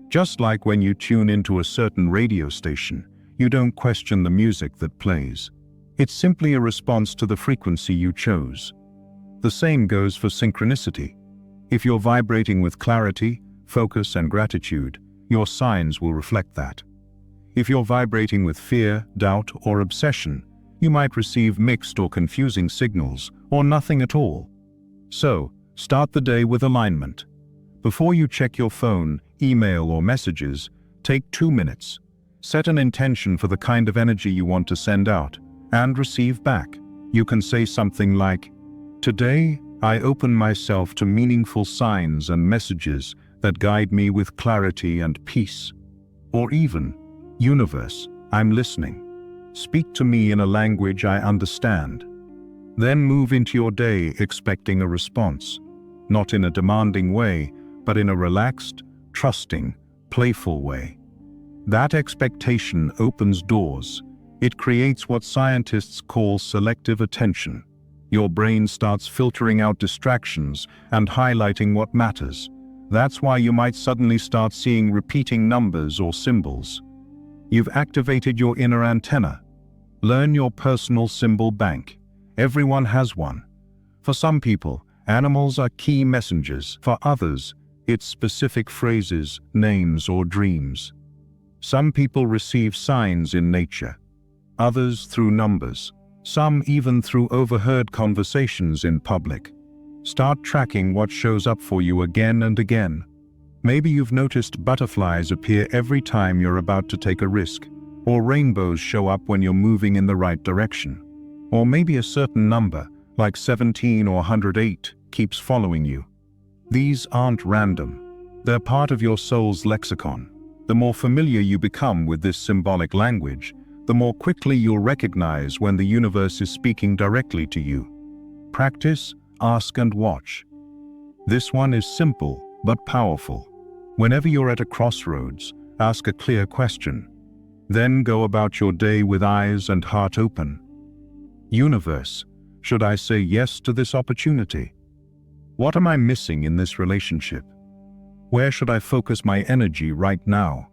Just like when you tune into a certain radio station, you don't question the music that plays. It's simply a response to the frequency you chose. The same goes for synchronicity. If you're vibrating with clarity, focus, and gratitude, your signs will reflect that. If you're vibrating with fear, doubt, or obsession, you might receive mixed or confusing signals, or nothing at all. So, start the day with alignment. Before you check your phone, email, or messages, take 2 minutes. Set an intention for the kind of energy you want to send out and receive back. You can say something like, "Today, I open myself to meaningful signs and messages that guide me with clarity and peace." Or even, "Universe, I'm listening. Speak to me in a language I understand." Then move into your day expecting a response, not in a demanding way, but in a relaxed, trusting, playful way. That expectation opens doors. It creates what scientists call selective attention. Your brain starts filtering out distractions and highlighting what matters. That's why you might suddenly start seeing repeating numbers or symbols. You've activated your inner antenna. Learn your personal symbol bank. Everyone has one. For some people, animals are key messengers. For others, it's specific phrases, names, or dreams. Some people receive signs in nature, others through numbers, some even through overheard conversations in public. Start tracking what shows up for you again and again. Maybe you've noticed butterflies appear every time you're about to take a risk, or rainbows show up when you're moving in the right direction. Or maybe a certain number, like 17 or 108, keeps following you. These aren't random. They're part of your soul's lexicon. The more familiar you become with this symbolic language, the more quickly you'll recognize when the universe is speaking directly to you. Practice, ask, and watch. This one is simple but powerful. Whenever you're at a crossroads, ask a clear question. Then go about your day with eyes and heart open. Universe, should I say yes to this opportunity? What am I missing in this relationship? Where should I focus my energy right now?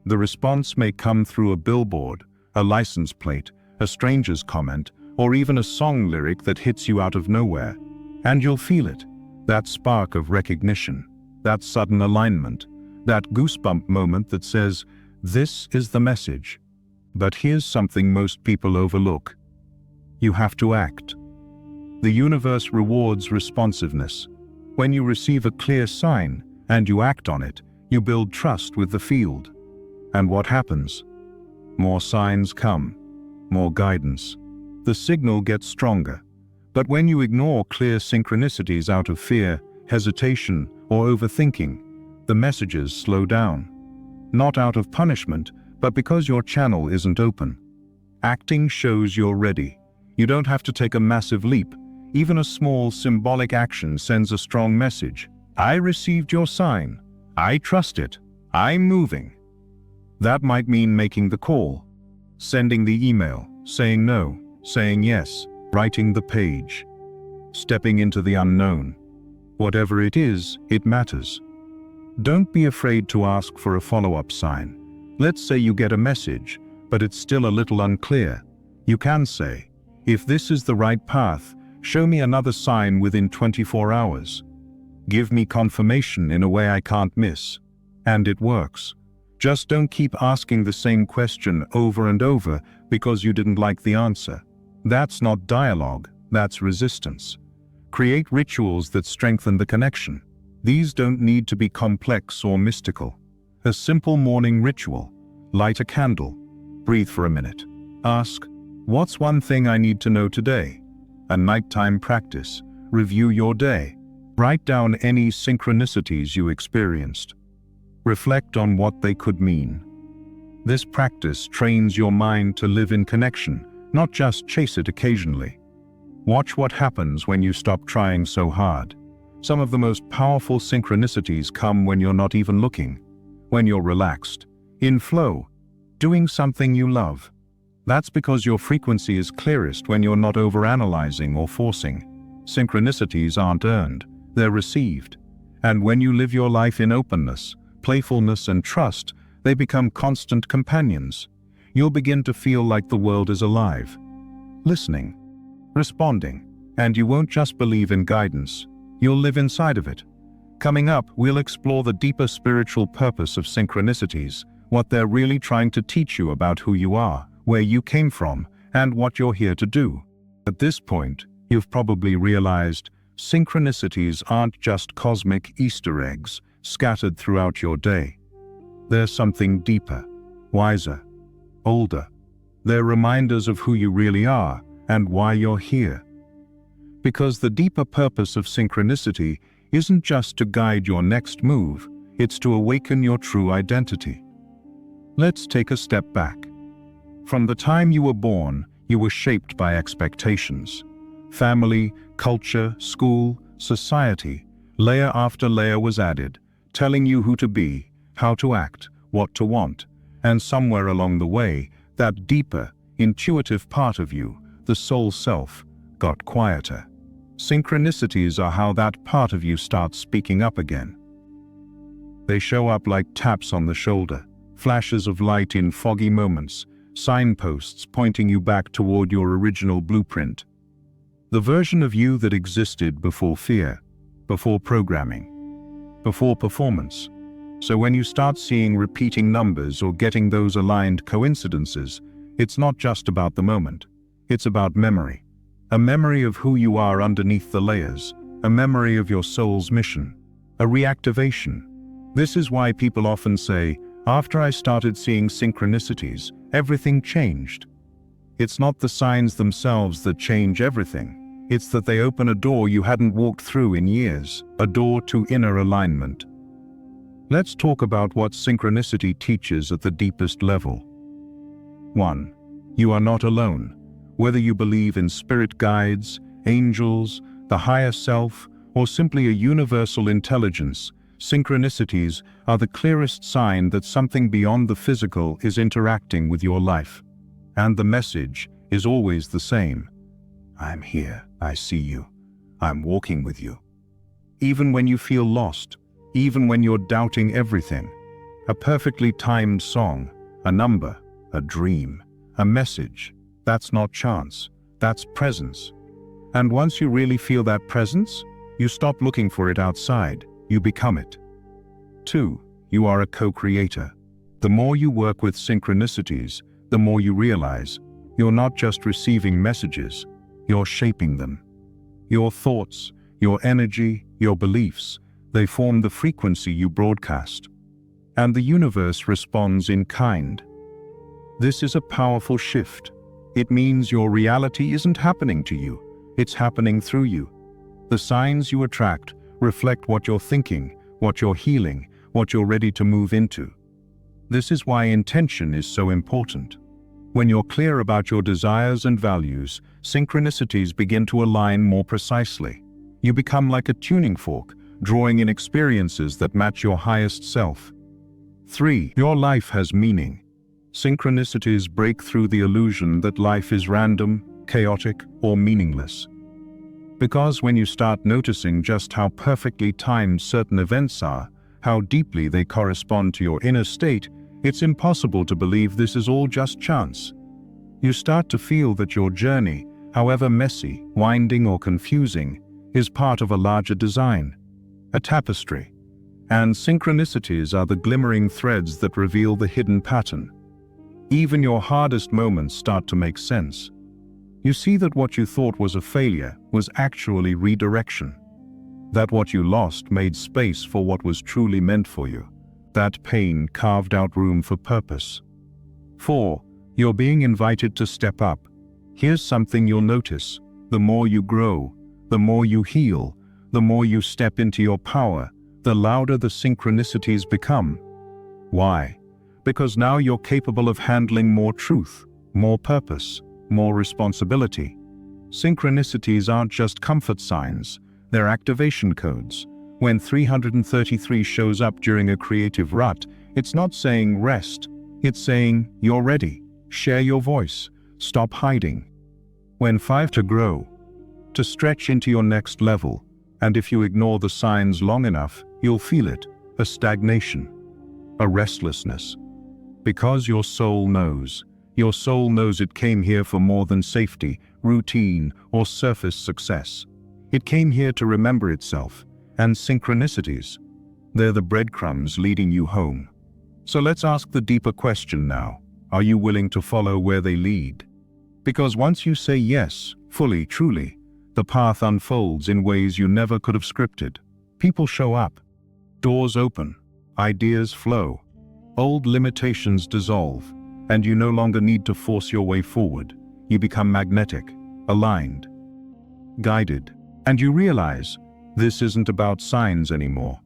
The response may come through a billboard, a license plate, a stranger's comment, or even a song lyric that hits you out of nowhere. And you'll feel it, that spark of recognition, that sudden alignment, that goosebump moment that says, this is the message. But here's something most people overlook. You have to act. The universe rewards responsiveness. When you receive a clear sign and you act on it, you build trust with the field. And what happens? More signs come, more guidance. The signal gets stronger. But when you ignore clear synchronicities out of fear, hesitation, or overthinking, the messages slow down. Not out of punishment, but because your channel isn't open. Acting shows you're ready. You don't have to take a massive leap. Even a small symbolic action sends a strong message. I received your sign. I trust it. I'm moving. That might mean making the call, sending the email, saying no, saying yes, writing the page, stepping into the unknown. Whatever it is, it matters. Don't be afraid to ask for a follow-up sign. Let's say you get a message, but it's still a little unclear. You can say, if this is the right path, show me another sign within 24 hours. Give me confirmation in a way I can't miss. And it works. Just don't keep asking the same question over and over because you didn't like the answer. That's not dialogue, that's resistance. Create rituals that strengthen the connection. These don't need to be complex or mystical. A simple morning ritual. Light a candle. Breathe for a minute. Ask, what's one thing I need to know today? A nighttime practice. Review your day. Write down any synchronicities you experienced. Reflect on what they could mean. This practice trains your mind to live in connection, not just chase it occasionally. Watch what happens when you stop trying so hard. Some of the most powerful synchronicities come when you're not even looking, when you're relaxed, in flow, doing something you love. That's because your frequency is clearest when you're not overanalyzing or forcing. Synchronicities aren't earned, they're received. And when you live your life in openness, playfulness, and trust, they become constant companions. You'll begin to feel like the world is alive, listening, responding, and you won't just believe in guidance, you'll live inside of it. Coming up, we'll explore the deeper spiritual purpose of synchronicities, what they're really trying to teach you about who you are, where you came from, and what you're here to do. At this point, you've probably realized synchronicities aren't just cosmic Easter eggs scattered throughout your day. They're something deeper, wiser, older. They're reminders of who you really are and why you're here. Because the deeper purpose of synchronicity isn't just to guide your next move, it's to awaken your true identity. Let's take a step back. From the time you were born, you were shaped by expectations. Family, culture, school, society, layer after layer was added, telling you who to be, how to act, what to want, and somewhere along the way, that deeper, intuitive part of you, the soul self, got quieter. Synchronicities are how that part of you starts speaking up again. They show up like taps on the shoulder, flashes of light in foggy moments, signposts pointing you back toward your original blueprint. The version of you that existed before fear, before programming, before performance. So when you start seeing repeating numbers or getting those aligned coincidences, it's not just about the moment. It's about memory. A memory of who you are underneath the layers, a memory of your soul's mission, a reactivation. This is why people often say, after I started seeing synchronicities, everything changed. It's not the signs themselves that change everything. It's that they open a door you hadn't walked through in years, a door to inner alignment. Let's talk about what synchronicity teaches at the deepest level. 1. You are not alone. Whether you believe in spirit guides, angels, the higher self, or simply a universal intelligence, synchronicities are the clearest sign that something beyond the physical is interacting with your life. And the message is always the same. I'm here, I see you, I'm walking with you. Even when you feel lost, even when you're doubting everything, a perfectly timed song, a number, a dream, a message, that's not chance, that's presence. And once you really feel that presence, you stop looking for it outside, you become it. 2. You are a co-creator. The more you work with synchronicities, the more you realize you're not just receiving messages, you're shaping them. Your thoughts, your energy, your beliefs, they form the frequency you broadcast. And the universe responds in kind. This is a powerful shift. It means your reality isn't happening to you, it's happening through you. The signs you attract reflect what you're thinking, what you're healing, what you're ready to move into. This is why intention is so important. When you're clear about your desires and values, synchronicities begin to align more precisely. You become like a tuning fork, drawing in experiences that match your highest self. 3. Your life has meaning. Synchronicities break through the illusion that life is random, chaotic, or meaningless. Because when you start noticing just how perfectly timed certain events are, how deeply they correspond to your inner state, it's impossible to believe this is all just chance. You start to feel that your journey, however messy, winding, or confusing, is part of a larger design, a tapestry. And synchronicities are the glimmering threads that reveal the hidden pattern. Even your hardest moments start to make sense. You see that what you thought was a failure was actually redirection. That what you lost made space for what was truly meant for you. That pain carved out room for purpose. 4. You're being invited to step up. Here's something you'll notice. The more you grow, the more you heal, the more you step into your power, the louder the synchronicities become. Why? Because now you're capable of handling more truth, more purpose, more responsibility. Synchronicities aren't just comfort signs, they're activation codes. When 333 shows up during a creative rut, it's not saying rest, it's saying you're ready, share your voice, stop hiding. When 5 to grow, to stretch into your next level, and if you ignore the signs long enough, you'll feel it, a stagnation, a restlessness. Because your soul knows it came here for more than safety, routine, or surface success. It came here to remember itself, and synchronicities, they're the breadcrumbs leading you home. So let's ask the deeper question now. Are you willing to follow where they lead? Because once you say yes, fully, truly, the path unfolds in ways you never could have scripted. People show up, doors open, ideas flow, old limitations dissolve, and you no longer need to force your way forward. You become magnetic, aligned, guided, and you realize this isn't about signs anymore.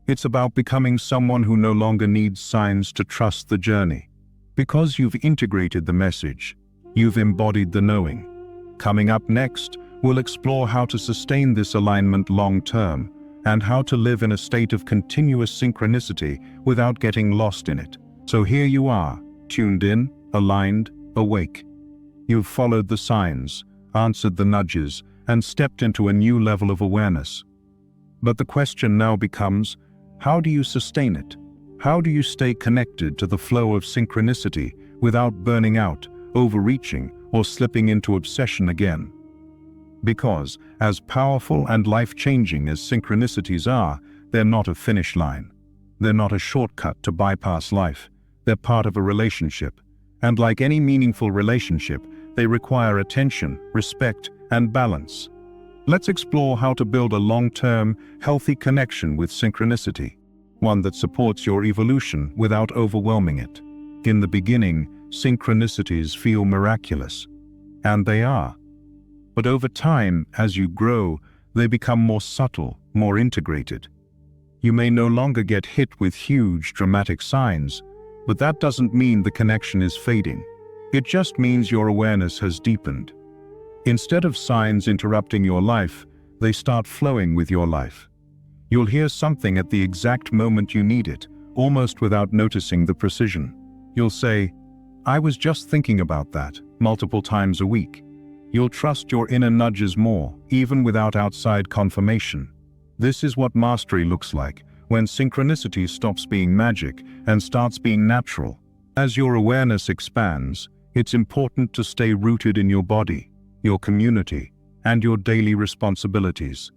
It's about becoming someone who no longer needs signs to trust the journey. Because you've integrated the message, you've embodied the knowing. Coming up next, we'll explore how to sustain this alignment long-term and how to live in a state of continuous synchronicity without getting lost in it. So here you are, tuned in, aligned, awake. You've followed the signs, answered the nudges, and stepped into a new level of awareness. But the question now becomes, how do you sustain it? How do you stay connected to the flow of synchronicity without burning out, overreaching, or slipping into obsession again? Because, as powerful and life-changing as synchronicities are, they're not a finish line. They're not a shortcut to bypass life. They're part of a relationship. And like any meaningful relationship, they require attention, respect, and balance. Let's explore how to build a long-term, healthy connection with synchronicity, one that supports your evolution without overwhelming it. In the beginning, synchronicities feel miraculous. And they are. But over time, as you grow, they become more subtle, more integrated. You may no longer get hit with huge, dramatic signs, but that doesn't mean the connection is fading. It just means your awareness has deepened. Instead of signs interrupting your life, they start flowing with your life. You'll hear something at the exact moment you need it, almost without noticing the precision. You'll say, "I was just thinking about that," multiple times a week. You'll trust your inner nudges more, even without outside confirmation. This is what mastery looks like, when synchronicity stops being magic and starts being natural. As your awareness expands, it's important to stay rooted in your body, your community, and your daily responsibilities.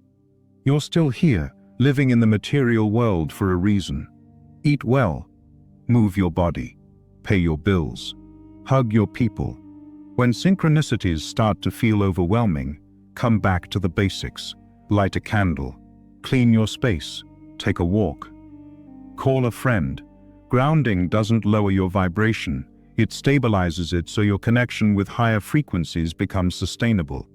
You're still here, living in the material world for a reason. Eat well, move your body, pay your bills, hug your people. When synchronicities start to feel overwhelming, come back to the basics. Light a candle, clean your space, take a walk. Call a friend. Grounding doesn't lower your vibration, it stabilizes it so your connection with higher frequencies becomes sustainable.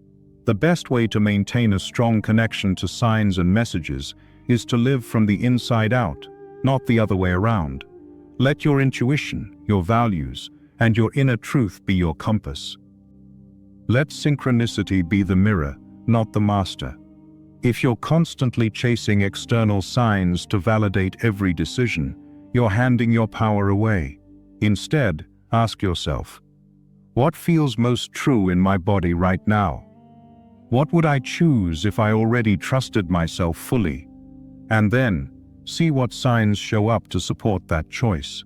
The best way to maintain a strong connection to signs and messages is to live from the inside out, not the other way around. Let your intuition, your values, and your inner truth be your compass. Let synchronicity be the mirror, not the master. If you're constantly chasing external signs to validate every decision, you're handing your power away. Instead, ask yourself, what feels most true in my body right now? What would I choose if I already trusted myself fully? And then, see what signs show up to support that choice.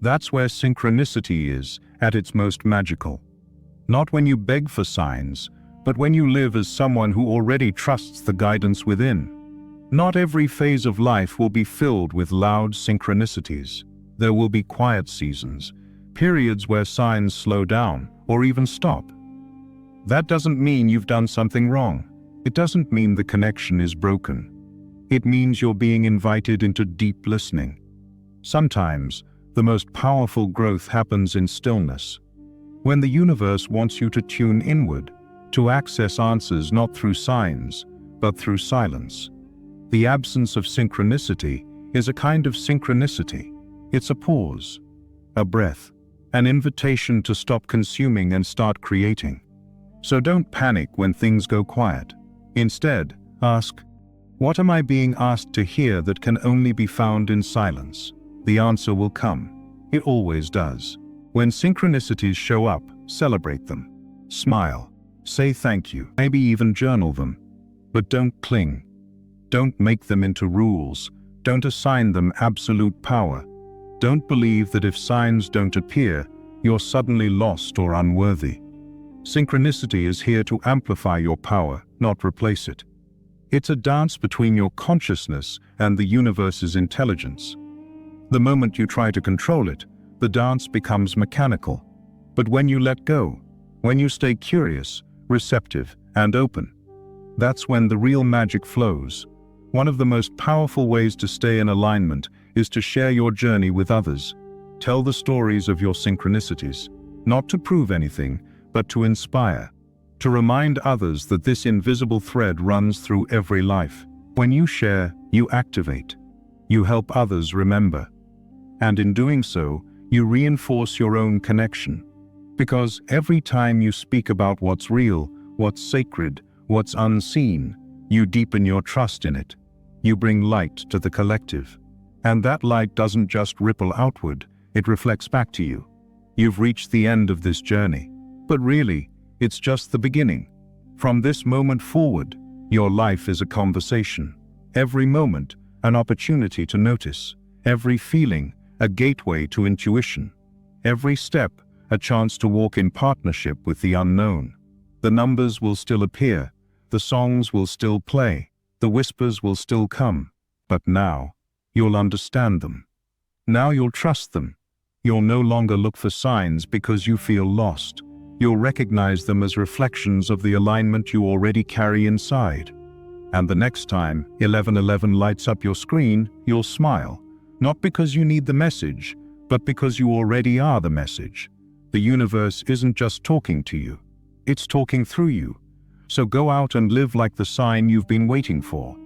That's where synchronicity is at its most magical. Not when you beg for signs, but when you live as someone who already trusts the guidance within. Not every phase of life will be filled with loud synchronicities. There will be quiet seasons, periods where signs slow down or even stop. That doesn't mean you've done something wrong. It doesn't mean the connection is broken. It means you're being invited into deep listening. Sometimes, the most powerful growth happens in stillness. When the universe wants you to tune inward, to access answers not through signs, but through silence. The absence of synchronicity is a kind of synchronicity. It's a pause, a breath, an invitation to stop consuming and start creating. So don't panic when things go quiet. Instead, ask, what am I being asked to hear that can only be found in silence? The answer will come. It always does. When synchronicities show up, celebrate them. Smile. Say thank you. Maybe even journal them. But don't cling. Don't make them into rules. Don't assign them absolute power. Don't believe that if signs don't appear, you're suddenly lost or unworthy. Synchronicity is here to amplify your power, not replace it. It's a dance between your consciousness and the universe's intelligence. The moment you try to control it, the dance becomes mechanical. But when you let go, when you stay curious, receptive, and open, that's when the real magic flows. One of the most powerful ways to stay in alignment is to share your journey with others. Tell the stories of your synchronicities, not to prove anything, but to inspire, to remind others that this invisible thread runs through every life. When you share, you activate. You help others remember. And in doing so, you reinforce your own connection. Because every time you speak about what's real, what's sacred, what's unseen, you deepen your trust in it. You bring light to the collective. And that light doesn't just ripple outward, it reflects back to you. You've reached the end of this journey. But really, it's just the beginning. From this moment forward, your life is a conversation. Every moment, an opportunity to notice. Every feeling, a gateway to intuition. Every step, a chance to walk in partnership with the unknown. The numbers will still appear, the songs will still play, the whispers will still come. But now, you'll understand them. Now you'll trust them. You'll no longer look for signs because you feel lost. You'll recognize them as reflections of the alignment you already carry inside. And the next time 1111 lights up your screen, you'll smile. Not because you need the message, but because you already are the message. The universe isn't just talking to you. It's talking through you. So go out and live like the sign you've been waiting for.